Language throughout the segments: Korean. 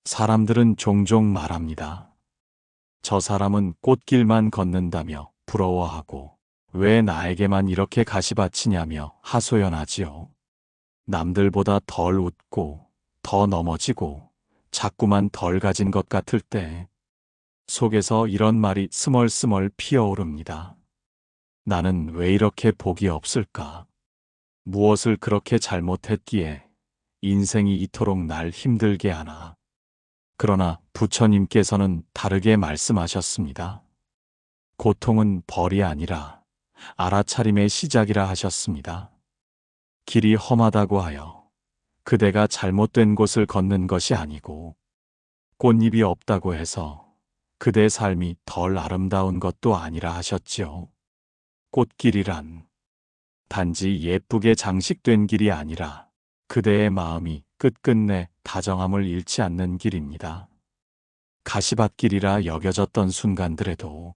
사람들은 종종 말합니다. 저 사람은 꽃길만 걷는다며 부러워하고 왜 나에게만 이렇게 가시밭이냐며 하소연하지요. 남들보다 덜 웃고 더 넘어지고 자꾸만 덜 가진 것 같을 때 속에서 이런 말이 스멀스멀 피어오릅니다. 나는 왜 이렇게 복이 없을까? 무엇을 그렇게 잘못했기에 인생이 이토록 날 힘들게 하나? 그러나 부처님께서는 다르게 말씀하셨습니다. 고통은 벌이 아니라 알아차림의 시작이라 하셨습니다. 길이 험하다고 하여 그대가 잘못된 곳을 걷는 것이 아니고 꽃잎이 없다고 해서 그대 삶이 덜 아름다운 것도 아니라 하셨지요. 꽃길이란 단지 예쁘게 장식된 길이 아니라 그대의 마음이 끝끝내 다정함을 잃지 않는 길입니다. 가시밭길이라 여겨졌던 순간들에도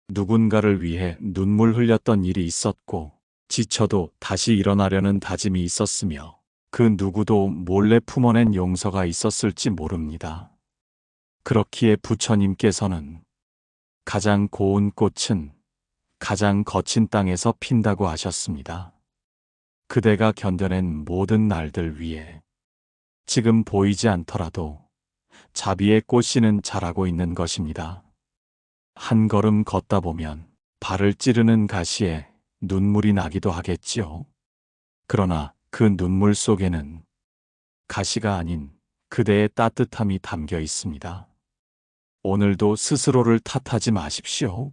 누군가를 위해 눈물 흘렸던 일이 있었고 지쳐도 다시 일어나려는 다짐이 있었으며 그 누구도 몰래 품어낸 용서가 있었을지 모릅니다. 그렇기에 부처님께서는 가장 고운 꽃은 가장 거친 땅에서 핀다고 하셨습니다. 그대가 견뎌낸 모든 날들 위에 지금 보이지 않더라도 자비의 꽃씨는 자라고 있는 것입니다. 한 걸음 걷다 보면 발을 찌르는 가시에 눈물이 나기도 하겠지요. 그러나 그 눈물 속에는 가시가 아닌 그대의 따뜻함이 담겨 있습니다. 오늘도 스스로를 탓하지 마십시오.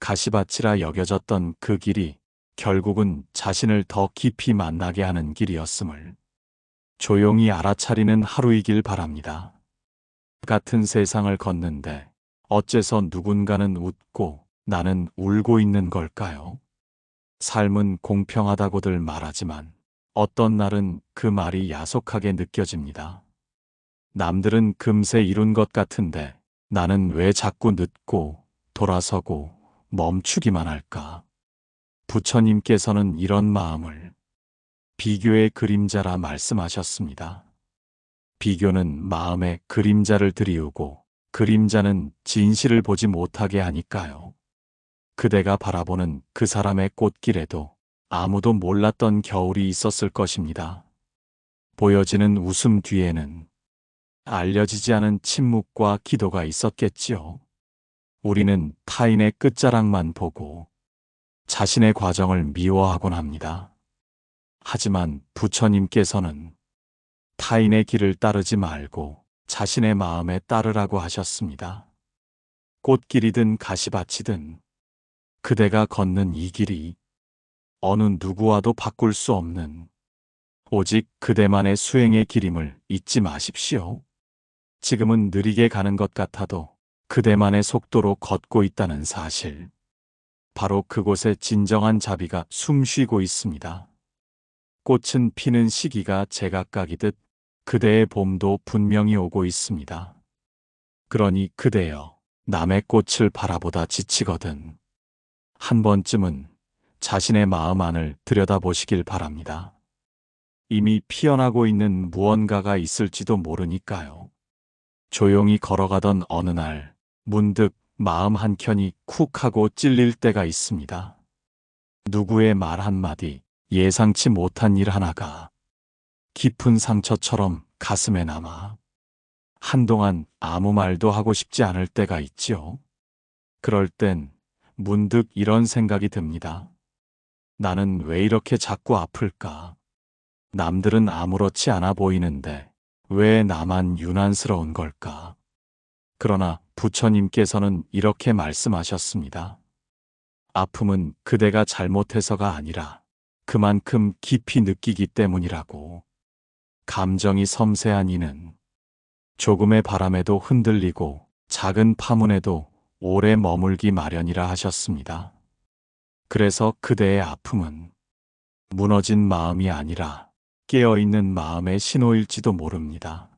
가시밭이라 여겨졌던 그 길이 결국은 자신을 더 깊이 만나게 하는 길이었음을 조용히 알아차리는 하루이길 바랍니다. 같은 세상을 걷는데 어째서 누군가는 웃고 나는 울고 있는 걸까요? 삶은 공평하다고들 말하지만 어떤 날은 그 말이 야속하게 느껴집니다. 남들은 금세 이룬 것 같은데 나는 왜 자꾸 늦고 돌아서고 멈추기만 할까? 부처님께서는 이런 마음을 비교의 그림자라 말씀하셨습니다. 비교는 마음의 그림자를 드리우고 그림자는 진실을 보지 못하게 하니까요. 그대가 바라보는 그 사람의 꽃길에도 아무도 몰랐던 겨울이 있었을 것입니다. 보여지는 웃음 뒤에는 알려지지 않은 침묵과 기도가 있었겠지요. 우리는 타인의 끝자락만 보고 자신의 과정을 미워하곤 합니다. 하지만 부처님께서는 타인의 길을 따르지 말고 자신의 마음에 따르라고 하셨습니다. 꽃길이든 가시밭이든 그대가 걷는 이 길이 어느 누구와도 바꿀 수 없는 오직 그대만의 수행의 길임을 잊지 마십시오. 지금은 느리게 가는 것 같아도 그대만의 속도로 걷고 있다는 사실. 바로 그곳에 진정한 자비가 숨쉬고 있습니다. 꽃은 피는 시기가 제각각이듯 그대의 봄도 분명히 오고 있습니다. 그러니 그대여, 남의 꽃을 바라보다 지치거든 한 번쯤은 자신의 마음 안을 들여다보시길 바랍니다. 이미 피어나고 있는 무언가가 있을지도 모르니까요. 조용히 걸어가던 어느 날 문득 마음 한켠이 쿡 하고 찔릴 때가 있습니다. 누구의 말 한마디, 예상치 못한 일 하나가 깊은 상처처럼 가슴에 남아 한동안 아무 말도 하고 싶지 않을 때가 있지요. 그럴 땐 문득 이런 생각이 듭니다. 나는 왜 이렇게 자꾸 아플까? 남들은 아무렇지 않아 보이는데 왜 나만 유난스러운 걸까? 그러나 부처님께서는 이렇게 말씀하셨습니다. 아픔은 그대가 잘못해서가 아니라 그만큼 깊이 느끼기 때문이라고. 감정이 섬세한 이는 조금의 바람에도 흔들리고 작은 파문에도 오래 머물기 마련이라 하셨습니다. 그래서 그대의 아픔은 무너진 마음이 아니라 깨어있는 마음의 신호일지도 모릅니다.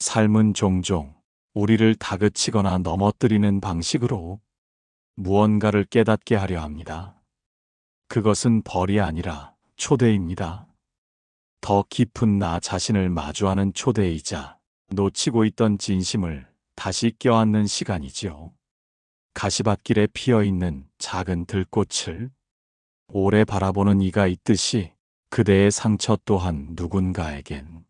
삶은 종종 우리를 다그치거나 넘어뜨리는 방식으로 무언가를 깨닫게 하려 합니다. 그것은 벌이 아니라 초대입니다. 더 깊은 나 자신을 마주하는 초대이자 놓치고 있던 진심을 다시 껴안는 시간이지요. 가시밭길에 피어있는 작은 들꽃을 오래 바라보는 이가 있듯이 그대의 상처 또한 누군가에겐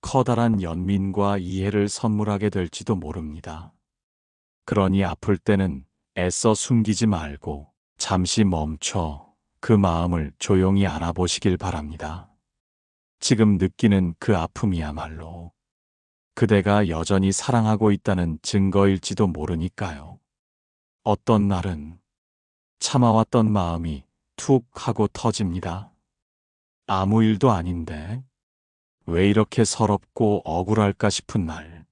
커다란 연민과 이해를 선물하게 될지도 모릅니다. 그러니 아플 때는 애써 숨기지 말고 잠시 멈춰 그 마음을 조용히 안아보시길 바랍니다. 지금 느끼는 그 아픔이야말로 그대가 여전히 사랑하고 있다는 증거일지도 모르니까요. 어떤 날은 참아왔던 마음이 툭 하고 터집니다. 아무 일도 아닌데 왜 이렇게 서럽고 억울할까 싶은 날,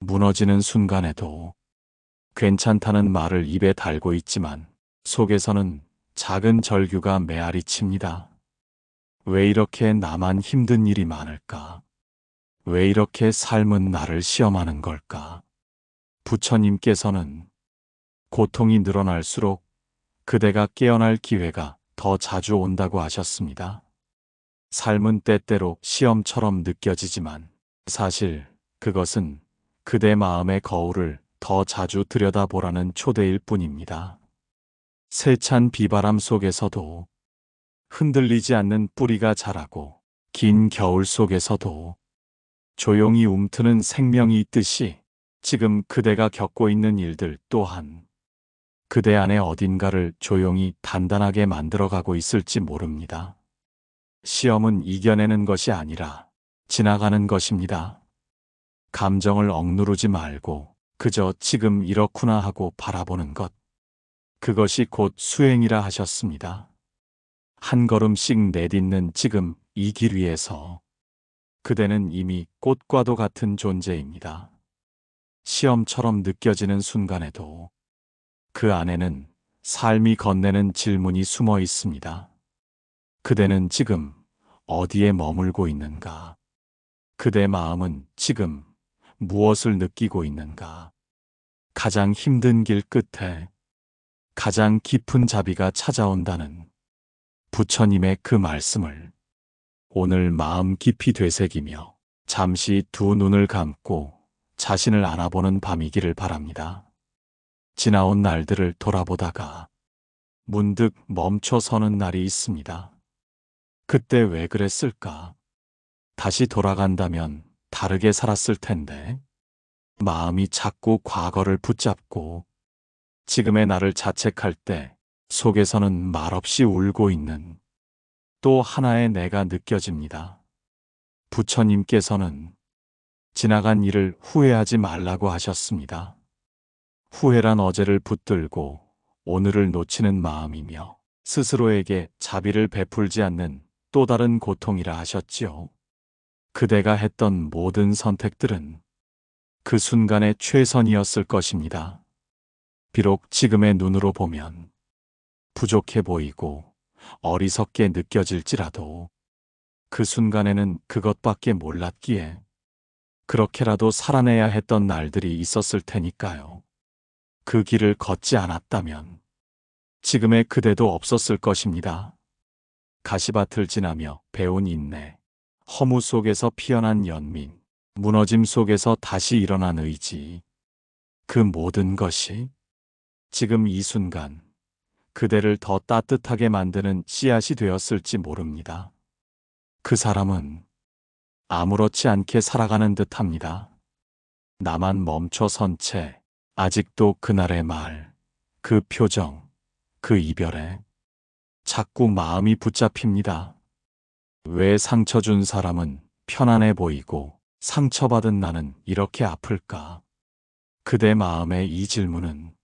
무너지는 순간에도 괜찮다는 말을 입에 달고 있지만 속에서는 작은 절규가 메아리 칩니다. 왜 이렇게 나만 힘든 일이 많을까? 왜 이렇게 삶은 나를 시험하는 걸까? 부처님께서는 고통이 늘어날수록 그대가 깨어날 기회가 더 자주 온다고 하셨습니다. 삶은 때때로 시험처럼 느껴지지만 사실 그것은 그대 마음의 거울을 더 자주 들여다보라는 초대일 뿐입니다. 세찬 비바람 속에서도 흔들리지 않는 뿌리가 자라고 긴 겨울 속에서도 조용히 움트는 생명이 있듯이 지금 그대가 겪고 있는 일들 또한 그대 안에 어딘가를 조용히 단단하게 만들어가고 있을지 모릅니다. 시험은 이겨내는 것이 아니라 지나가는 것입니다. 감정을 억누르지 말고 그저 지금 이렇구나 하고 바라보는 것. 그것이 곧 수행이라 하셨습니다. 한 걸음씩 내딛는 지금 이 길 위에서 그대는 이미 꽃과도 같은 존재입니다. 시험처럼 느껴지는 순간에도 그 안에는 삶이 건네는 질문이 숨어 있습니다. 그대는 지금 어디에 머물고 있는가? 그대 마음은 지금 무엇을 느끼고 있는가? 가장 힘든 길 끝에 가장 깊은 자비가 찾아온다는 부처님의 그 말씀을 오늘 마음 깊이 되새기며 잠시 두 눈을 감고 자신을 안아보는 밤이기를 바랍니다. 지나온 날들을 돌아보다가 문득 멈춰서는 날이 있습니다. 그때 왜 그랬을까? 다시 돌아간다면 다르게 살았을 텐데 마음이 자꾸 과거를 붙잡고 지금의 나를 자책할 때 속에서는 말없이 울고 있는 또 하나의 내가 느껴집니다. 부처님께서는 지나간 일을 후회하지 말라고 하셨습니다. 후회란 어제를 붙들고 오늘을 놓치는 마음이며 스스로에게 자비를 베풀지 않는 또 다른 고통이라 하셨지요. 그대가 했던 모든 선택들은 그 순간의 최선이었을 것입니다. 비록 지금의 눈으로 보면 부족해 보이고 어리석게 느껴질지라도 그 순간에는 그것밖에 몰랐기에 그렇게라도 살아내야 했던 날들이 있었을 테니까요. 그 길을 걷지 않았다면 지금의 그대도 없었을 것입니다. 가시밭을 지나며 배운 인내, 허무 속에서 피어난 연민, 무너짐 속에서 다시 일어난 의지, 그 모든 것이 지금 이 순간 그대를 더 따뜻하게 만드는 씨앗이 되었을지 모릅니다. 그 사람은 아무렇지 않게 살아가는 듯합니다. 나만 멈춰 선 채 아직도 그날의 말, 그 표정, 그 이별에 자꾸 마음이 붙잡힙니다. 왜 상처 준 사람은 편안해 보이고 상처받은 나는 이렇게 아플까? 그대 마음의 이 질문은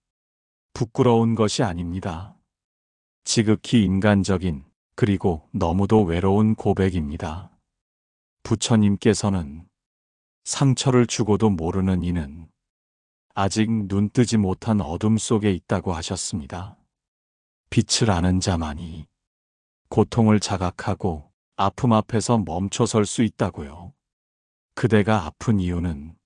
부끄러운 것이 아닙니다. 지극히 인간적인 그리고 너무도 외로운 고백입니다. 부처님께서는 상처를 주고도 모르는 이는 아직 눈뜨지 못한 어둠 속에 있다고 하셨습니다. 빛을 아는 자만이 고통을 자각하고 아픔 앞에서 멈춰설 수 있다고요. 그대가 아픈 이유는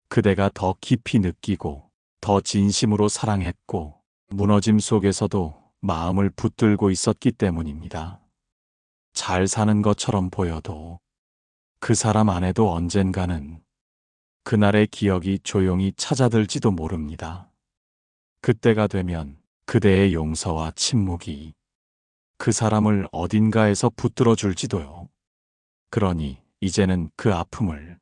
그대가 더 깊이 느끼고 더 진심으로 사랑했고 무너짐 속에서도 마음을 붙들고 있었기 때문입니다. 잘 사는 것처럼 보여도 그 사람 안에도 언젠가는 그날의 기억이 조용히 찾아들지도 모릅니다. 그때가 되면 그대의 용서와 침묵이 그 사람을 어딘가에서 붙들어 줄지도요. 그러니 이제는 그 아픔을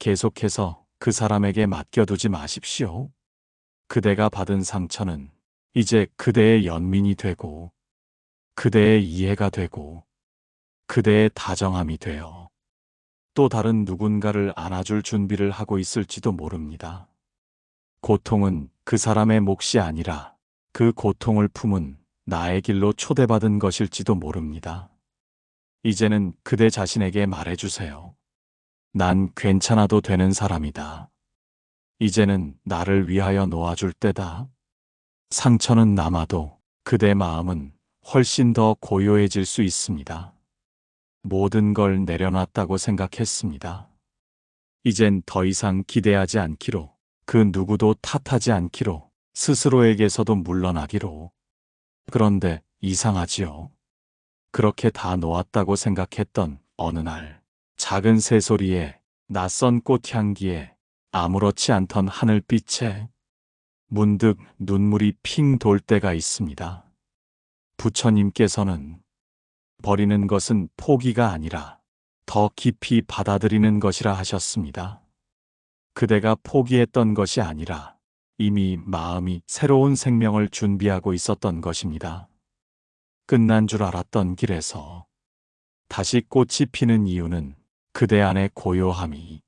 계속해서 그 사람에게 맡겨두지 마십시오. 그대가 받은 상처는 이제 그대의 연민이 되고 그대의 이해가 되고 그대의 다정함이 되어 또 다른 누군가를 안아줄 준비를 하고 있을지도 모릅니다. 고통은 그 사람의 몫이 아니라 그 고통을 품은 나의 길로 초대받은 것일지도 모릅니다. 이제는 그대 자신에게 말해주세요. 난 괜찮아도 되는 사람이다. 이제는 나를 위하여 놓아줄 때다. 상처는 남아도 그대 마음은 훨씬 더 고요해질 수 있습니다. 모든 걸 내려놨다고 생각했습니다. 이젠 더 이상 기대하지 않기로, 그 누구도 탓하지 않기로, 스스로에게서도 물러나기로. 그런데 이상하지요. 그렇게 다 놓았다고 생각했던 어느 날, 작은 새소리에, 낯선 꽃향기에, 아무렇지 않던 하늘빛에 문득 눈물이 핑 돌 때가 있습니다. 부처님께서는 버리는 것은 포기가 아니라 더 깊이 받아들이는 것이라 하셨습니다. 그대가 포기했던 것이 아니라 이미 마음이 새로운 생명을 준비하고 있었던 것입니다. 끝난 줄 알았던 길에서 다시 꽃이 피는 이유는 그대 안의 고요함이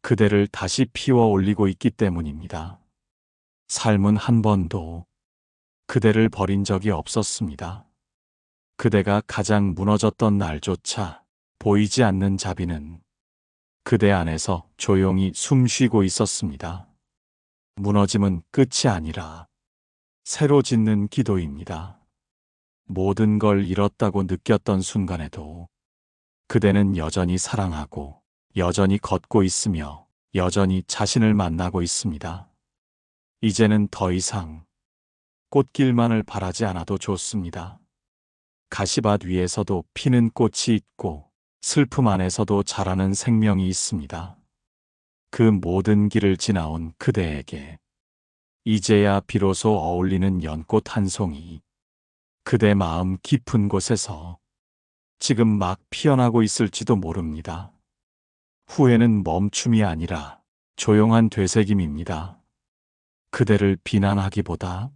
그대를 다시 피워 올리고 있기 때문입니다. 삶은 한 번도 그대를 버린 적이 없었습니다. 그대가 가장 무너졌던 날조차 보이지 않는 자비는 그대 안에서 조용히 숨 쉬고 있었습니다. 무너짐은 끝이 아니라 새로 짓는 기도입니다. 모든 걸 잃었다고 느꼈던 순간에도 그대는 여전히 사랑하고 여전히 걷고 있으며 여전히 자신을 만나고 있습니다. 이제는 더 이상 꽃길만을 바라지 않아도 좋습니다. 가시밭 위에서도 피는 꽃이 있고 슬픔 안에서도 자라는 생명이 있습니다. 그 모든 길을 지나온 그대에게 이제야 비로소 어울리는 연꽃 한 송이, 그대 마음 깊은 곳에서 지금 막 피어나고 있을지도 모릅니다. 후회는 멈춤이 아니라 조용한 되새김입니다. 그대를 비난하기보다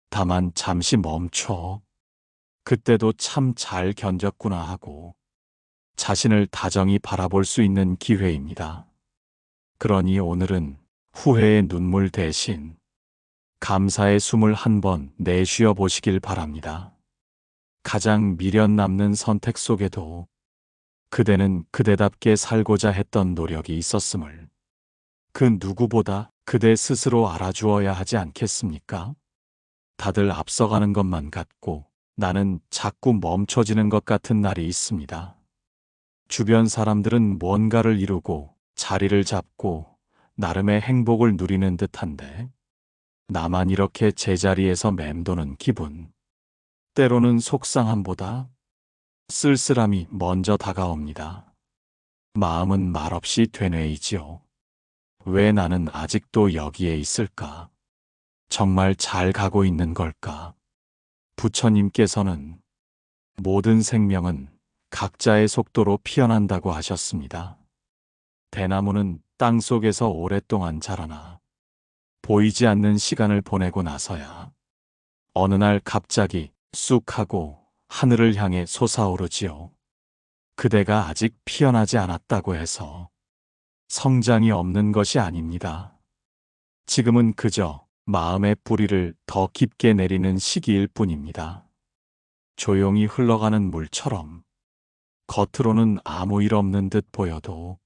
다만 잠시 멈춰 그때도 참 잘 견뎠구나 하고 자신을 다정히 바라볼 수 있는 기회입니다. 그러니 오늘은 후회의 눈물 대신 감사의 숨을 한번 내쉬어 보시길 바랍니다. 가장 미련 남는 선택 속에도 그대는 그대답게 살고자 했던 노력이 있었음을 그 누구보다 그대 스스로 알아주어야 하지 않겠습니까? 다들 앞서가는 것만 같고 나는 자꾸 멈춰지는 것 같은 날이 있습니다. 주변 사람들은 뭔가를 이루고 자리를 잡고 나름의 행복을 누리는 듯한데 나만 이렇게 제자리에서 맴도는 기분. 때로는 속상함보다 쓸쓸함이 먼저 다가옵니다. 마음은 말없이 되뇌이지요. 왜 나는 아직도 여기에 있을까? 정말 잘 가고 있는 걸까? 부처님께서는 모든 생명은 각자의 속도로 피어난다고 하셨습니다. 대나무는 땅 속에서 오랫동안 자라나 보이지 않는 시간을 보내고 나서야 어느 날 갑자기 쑥 하고 하늘을 향해 솟아오르지요. 그대가 아직 피어나지 않았다고 해서 성장이 없는 것이 아닙니다. 지금은 그저 마음의 뿌리를 더 깊게 내리는 시기일 뿐입니다. 조용히 흘러가는 물처럼 겉으로는 아무 일 없는 듯 보여도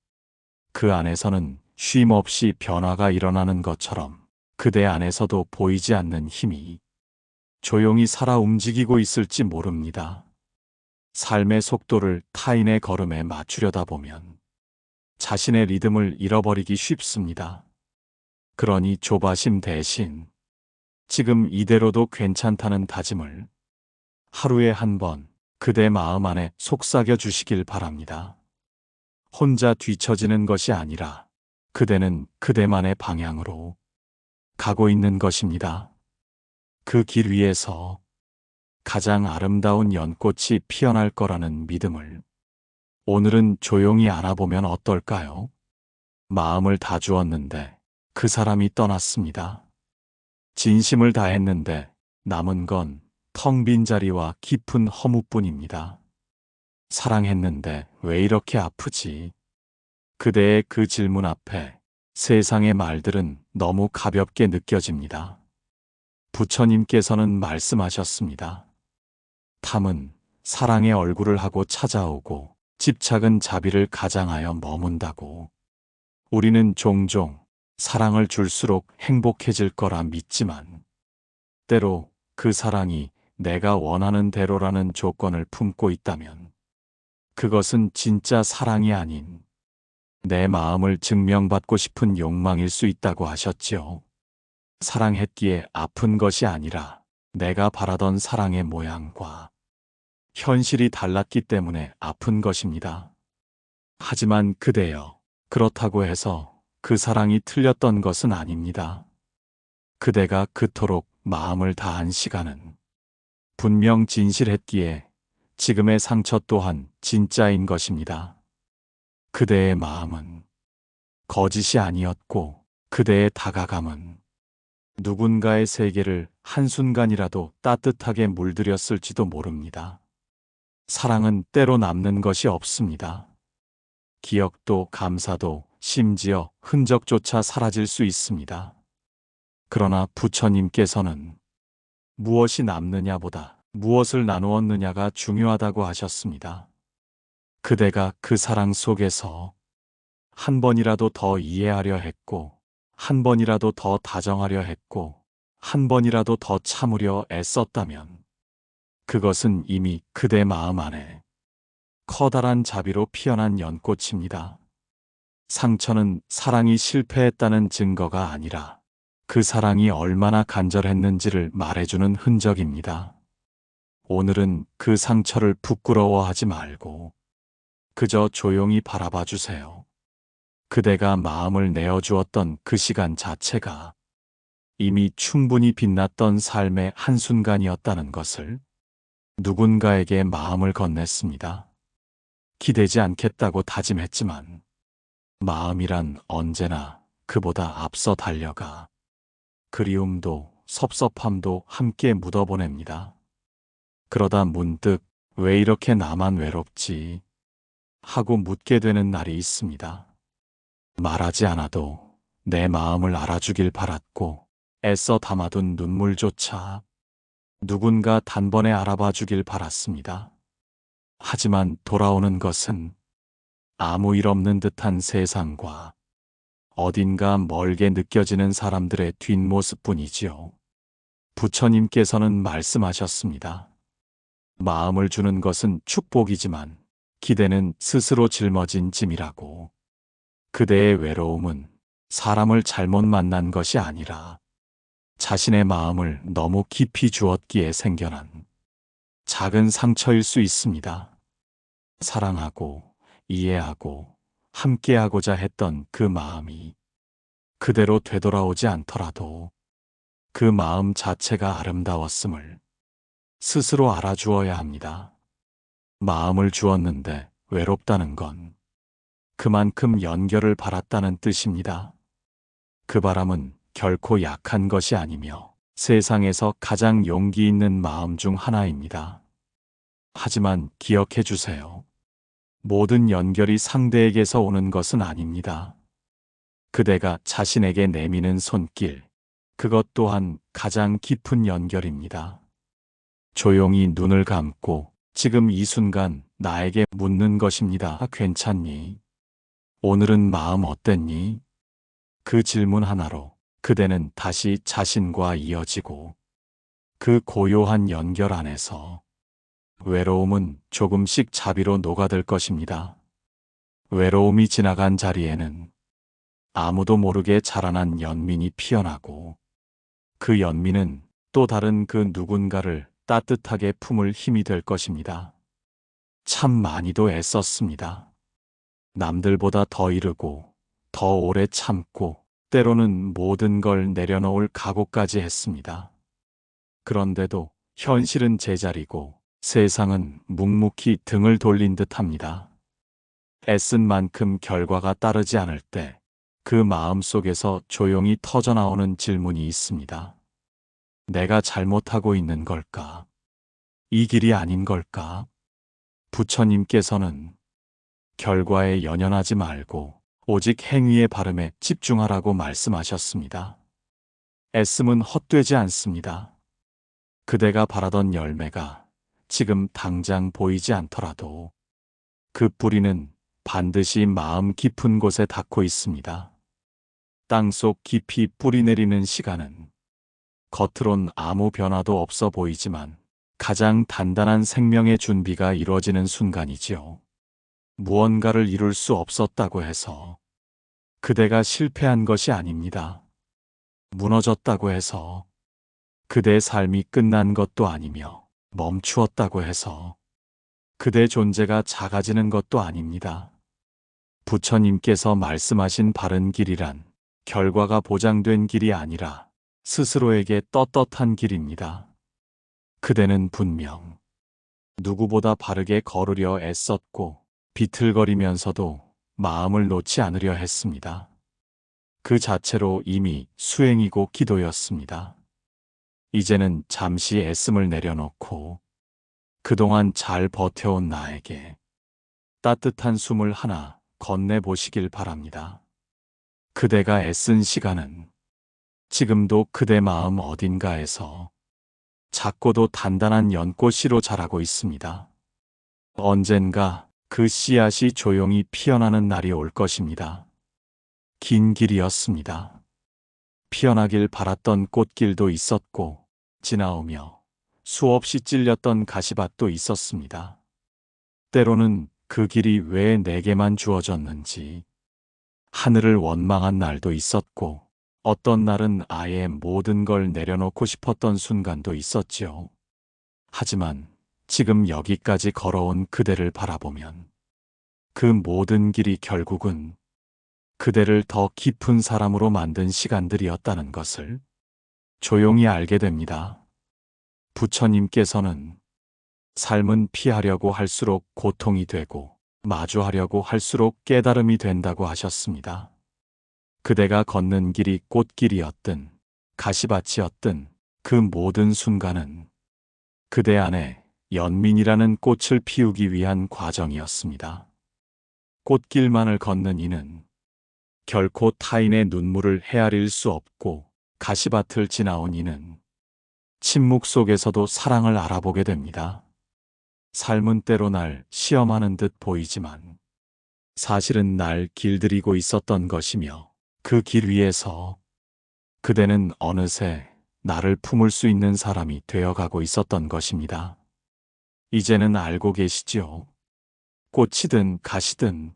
그 안에서는 쉼 없이 변화가 일어나는 것처럼 그대 안에서도 보이지 않는 힘이 조용히 살아 움직이고 있을지 모릅니다. 삶의 속도를 타인의 걸음에 맞추려다 보면 자신의 리듬을 잃어버리기 쉽습니다. 그러니 조바심 대신 지금 이대로도 괜찮다는 다짐을 하루에 한 번 그대 마음 안에 속삭여 주시길 바랍니다. 혼자 뒤처지는 것이 아니라 그대는 그대만의 방향으로 가고 있는 것입니다. 그 길 위에서 가장 아름다운 연꽃이 피어날 거라는 믿음을 오늘은 조용히 안아보면 어떨까요? 마음을 다 주었는데 그 사람이 떠났습니다. 진심을 다했는데 남은 건 텅 빈 자리와 깊은 허무뿐입니다. 사랑했는데 왜 이렇게 아프지? 그대의 그 질문 앞에 세상의 말들은 너무 가볍게 느껴집니다. 부처님께서는 말씀하셨습니다. 탐은 사랑의 얼굴을 하고 찾아오고 집착은 자비를 가장하여 머문다고. 우리는 종종 사랑을 줄수록 행복해질 거라 믿지만 때로 그 사랑이 내가 원하는 대로라는 조건을 품고 있다면 그것은 진짜 사랑이 아닌 내 마음을 증명받고 싶은 욕망일 수 있다고 하셨지요. 사랑했기에 아픈 것이 아니라 내가 바라던 사랑의 모양과 현실이 달랐기 때문에 아픈 것입니다. 하지만 그대여, 그렇다고 해서 그 사랑이 틀렸던 것은 아닙니다. 그대가 그토록 마음을 다한 시간은 분명 진실했기에 지금의 상처 또한 진짜인 것입니다. 그대의 마음은 거짓이 아니었고 그대의 다가감은 누군가의 세계를 한순간이라도 따뜻하게 물들였을지도 모릅니다. 사랑은 때로 남는 것이 없습니다. 기억도 감사도 심지어 흔적조차 사라질 수 있습니다. 그러나 부처님께서는 무엇이 남느냐보다 무엇을 나누었느냐가 중요하다고 하셨습니다. 그대가 그 사랑 속에서 한 번이라도 더 이해하려 했고, 한 번이라도 더 다정하려 했고, 한 번이라도 더 참으려 애썼다면 그것은 이미 그대 마음 안에 커다란 자비로 피어난 연꽃입니다. 상처는 사랑이 실패했다는 증거가 아니라 그 사랑이 얼마나 간절했는지를 말해주는 흔적입니다. 오늘은 그 상처를 부끄러워하지 말고 그저 조용히 바라봐 주세요. 그대가 마음을 내어주었던 그 시간 자체가 이미 충분히 빛났던 삶의 한순간이었다는 것을 누군가에게 마음을 건넸습니다. 기대지 않겠다고 다짐했지만 마음이란 언제나 그보다 앞서 달려가 그리움도 섭섭함도 함께 묻어보냅니다. 그러다 문득 왜 이렇게 나만 외롭지? 하고 묻게 되는 날이 있습니다. 말하지 않아도 내 마음을 알아주길 바랐고 애써 담아둔 눈물조차 누군가 단번에 알아봐 주길 바랐습니다. 하지만 돌아오는 것은 아무 일 없는 듯한 세상과 어딘가 멀게 느껴지는 사람들의 뒷모습뿐이지요. 부처님께서는 말씀하셨습니다. 마음을 주는 것은 축복이지만 기대는 스스로 짊어진 짐이라고. 그대의 외로움은 사람을 잘못 만난 것이 아니라 자신의 마음을 너무 깊이 주었기에 생겨난 작은 상처일 수 있습니다. 사랑하고 이해하고 함께하고자 했던 그 마음이 그대로 되돌아오지 않더라도 그 마음 자체가 아름다웠음을 스스로 알아주어야 합니다. 마음을 주었는데 외롭다는 건 그만큼 연결을 바랐다는 뜻입니다. 그 바람은 결코 약한 것이 아니며 세상에서 가장 용기 있는 마음 중 하나입니다. 하지만 기억해 주세요. 모든 연결이 상대에게서 오는 것은 아닙니다. 그대가 자신에게 내미는 손길, 그것 또한 가장 깊은 연결입니다. 조용히 눈을 감고 지금 이 순간 나에게 묻는 것입니다. 괜찮니? 오늘은 마음 어땠니? 그 질문 하나로 그대는 다시 자신과 이어지고 그 고요한 연결 안에서 외로움은 조금씩 자비로 녹아들 것입니다. 외로움이 지나간 자리에는 아무도 모르게 자라난 연민이 피어나고 그 연민은 또 다른 그 누군가를 따뜻하게 품을 힘이 될 것입니다. 참 많이도 애썼습니다. 남들보다 더 이르고 더 오래 참고 때로는 모든 걸 내려놓을 각오까지 했습니다. 그런데도 현실은 제자리고 세상은 묵묵히 등을 돌린 듯합니다. 애쓴 만큼 결과가 따르지 않을 때 그 마음 속에서 조용히 터져나오는 질문이 있습니다. 내가 잘못하고 있는 걸까? 이 길이 아닌 걸까? 부처님께서는 결과에 연연하지 말고 오직 행위의 발음에 집중하라고 말씀하셨습니다. 애씀은 헛되지 않습니다. 그대가 바라던 열매가 지금 당장 보이지 않더라도 그 뿌리는 반드시 마음 깊은 곳에 닿고 있습니다. 땅속 깊이 뿌리 내리는 시간은 겉으론 아무 변화도 없어 보이지만 가장 단단한 생명의 준비가 이루어지는 순간이지요. 무언가를 이룰 수 없었다고 해서 그대가 실패한 것이 아닙니다. 무너졌다고 해서 그대의 삶이 끝난 것도 아니며 멈추었다고 해서 그대 존재가 작아지는 것도 아닙니다. 부처님께서 말씀하신 바른 길이란 결과가 보장된 길이 아니라 스스로에게 떳떳한 길입니다. 그대는 분명 누구보다 바르게 걸으려 애썼고 비틀거리면서도 마음을 놓지 않으려 했습니다. 그 자체로 이미 수행이고 기도였습니다. 이제는 잠시 애씀을 내려놓고 그동안 잘 버텨온 나에게 따뜻한 숨을 하나 건네보시길 바랍니다. 그대가 애쓴 시간은 지금도 그대 마음 어딘가에서 작고도 단단한 연꽃씨로 자라고 있습니다. 언젠가 그 씨앗이 조용히 피어나는 날이 올 것입니다. 긴 길이었습니다. 피어나길 바랐던 꽃길도 있었고 지나오며 수없이 찔렸던 가시밭도 있었습니다. 때로는 그 길이 왜 내게만 주어졌는지 하늘을 원망한 날도 있었고 어떤 날은 아예 모든 걸 내려놓고 싶었던 순간도 있었지요. 하지만 지금 여기까지 걸어온 그대를 바라보면 그 모든 길이 결국은 그대를 더 깊은 사람으로 만든 시간들이었다는 것을 조용히 알게 됩니다. 부처님께서는 삶은 피하려고 할수록 고통이 되고 마주하려고 할수록 깨달음이 된다고 하셨습니다. 그대가 걷는 길이 꽃길이었든 가시밭이었든 그 모든 순간은 그대 안에 연민이라는 꽃을 피우기 위한 과정이었습니다. 꽃길만을 걷는 이는 결코 타인의 눈물을 헤아릴 수 없고 가시밭을 지나온 이는 침묵 속에서도 사랑을 알아보게 됩니다. 삶은 때로 날 시험하는 듯 보이지만 사실은 날 길들이고 있었던 것이며 그 길 위에서 그대는 어느새 나를 품을 수 있는 사람이 되어가고 있었던 것입니다. 이제는 알고 계시지요? 꽃이든 가시든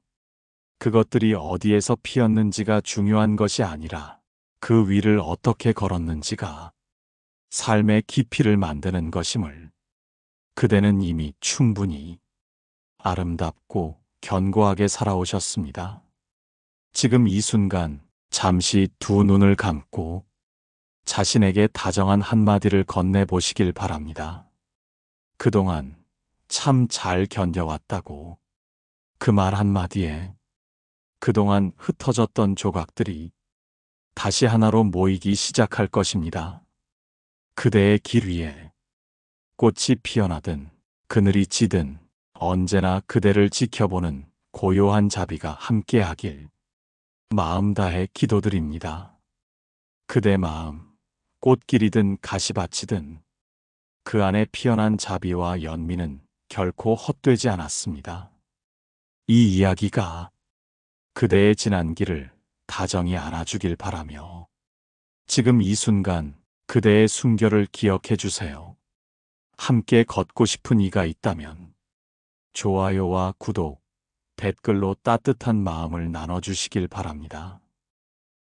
그것들이 어디에서 피었는지가 중요한 것이 아니라 그 위를 어떻게 걸었는지가 삶의 깊이를 만드는 것임을 그대는 이미 충분히 아름답고 견고하게 살아오셨습니다. 지금 이 순간 잠시 두 눈을 감고 자신에게 다정한 한마디를 건네보시길 바랍니다. 그동안 참 잘 견뎌왔다고 그 말 한마디에 그동안 흩어졌던 조각들이 다시 하나로 모이기 시작할 것입니다. 그대의 길 위에 꽃이 피어나든 그늘이 지든 언제나 그대를 지켜보는 고요한 자비가 함께하길 마음 다해 기도드립니다. 그대 마음, 꽃길이든 가시밭이든 그 안에 피어난 자비와 연민은 결코 헛되지 않았습니다. 이 이야기가 그대의 지난 길을 다정히 안아주길 바라며 지금 이 순간 그대의 순결을 기억해 주세요. 함께 걷고 싶은 이가 있다면 좋아요와 구독, 댓글로 따뜻한 마음을 나눠주시길 바랍니다.